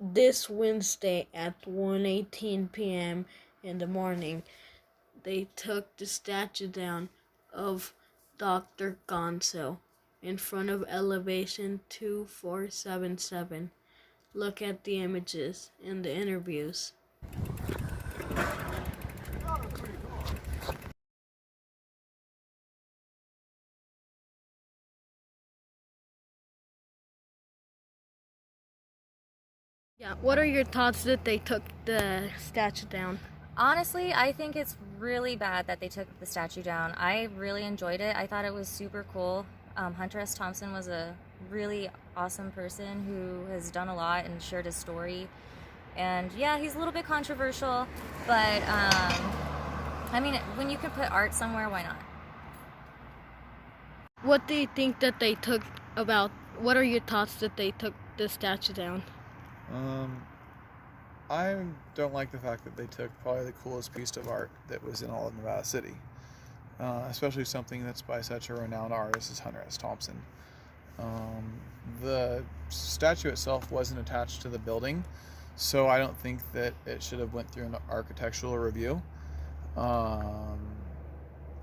this Wednesday at 1:18 p.m. in the morning, they took the statue down of Dr. Gonzo in front of elevation 2477. Look at the images in the interviews. Yeah, what are your thoughts that they took the statue down? Honestly, I think it's really bad that they took the statue down. I really enjoyed it. I thought it was super cool. Hunter S. Thompson was a really awesome person who has done a lot and shared his story. And yeah, he's a little bit controversial, but I mean, when you can put art somewhere, why not? What do you think that they took about, what are your thoughts that they took the statue down? Um, I don't like the fact that they took probably the coolest piece of art that was in all of Nevada City, especially something that's by such a renowned artist as Hunter S. Thompson. Um, the statue itself wasn't attached to the building, so I don't think that it should have went through an architectural review. Um,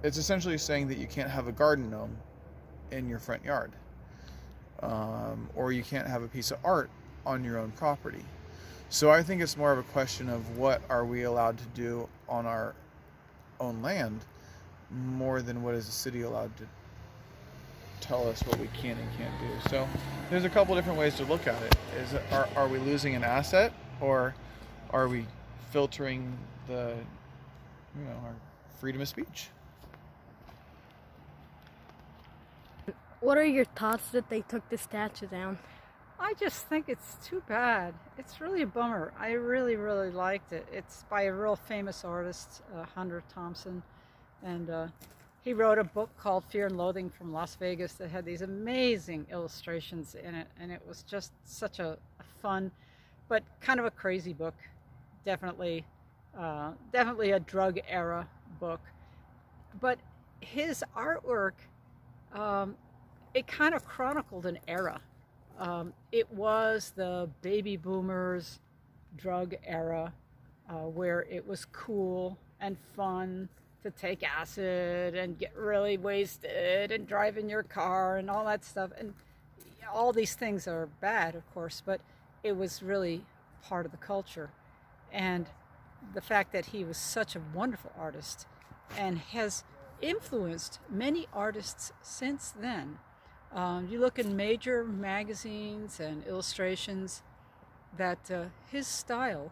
it's essentially saying that you can't have a garden gnome in your front yard, or you can't have a piece of art on your own property. So I think it's more of a question of what are we allowed to do on our own land, more than what is the city allowed to tell us what we can and can't do. So there's a couple different ways to look at it. Are we losing an asset, or are we filtering our freedom of speech? What are your thoughts that they took the statue down? I just think it's too bad. It's really a bummer. I really, really liked it. It's by a real famous artist, Hunter Thompson, and he wrote a book called Fear and Loathing from Las Vegas that had these amazing illustrations in it, and it was just such a fun, but kind of a crazy book. Definitely, definitely a drug era book. But his artwork, it kind of chronicled an era. It was the baby boomers drug era, where it was cool and fun to take acid and get really wasted and drive in your car and all that stuff. And all these things are bad, of course, but it was really part of the culture. And the fact that he was such a wonderful artist and has influenced many artists since then. You look in major magazines and illustrations that his style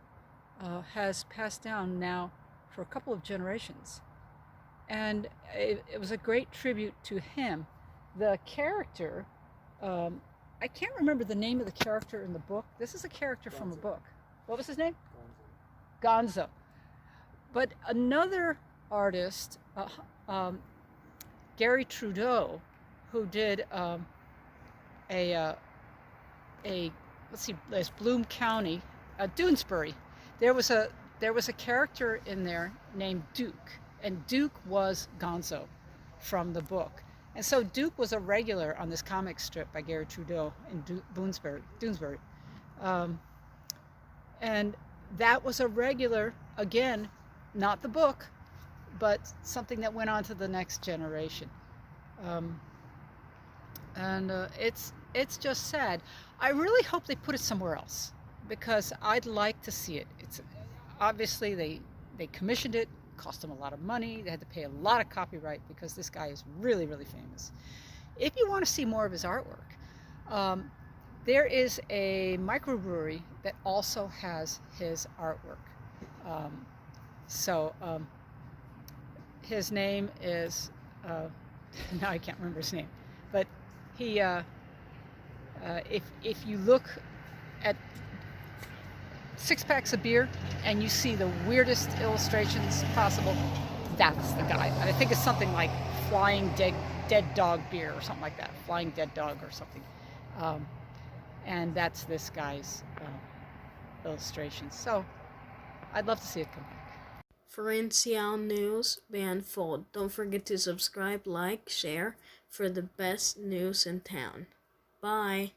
has passed down now for a couple of generations. And it was a great tribute to him. The character, I can't remember the name of the character in the book. This is a character from a book. What was his name? Gonzo. But another artist, Gary Trudeau, who did let's see, there's Bloom County, Doonesbury. There was a character in there named Duke, and Duke was Gonzo from the book. And so Duke was a regular on this comic strip by Gary Trudeau in Doonesbury. And that was a regular, again, not the book, but something that went on to the next generation. And it's just sad. I really hope they put it somewhere else, because I'd like to see it. It's obviously they commissioned it, cost them a lot of money. They had to pay a lot of copyright because this guy is really, really famous. If you want to see more of his artwork, there is a microbrewery that also has his artwork. His name is now I can't remember his name, but he if you look at 6 packs of beer and you see the weirdest illustrations possible, that's the guy. I think it's something like Flying Dead Dog beer or something like that, Flying Dead Dog or something. And that's this guy's illustrations. So I'd love to see it come back. For NCL News, Banfold. Don't forget to subscribe, like, share for the best news in town. Bye.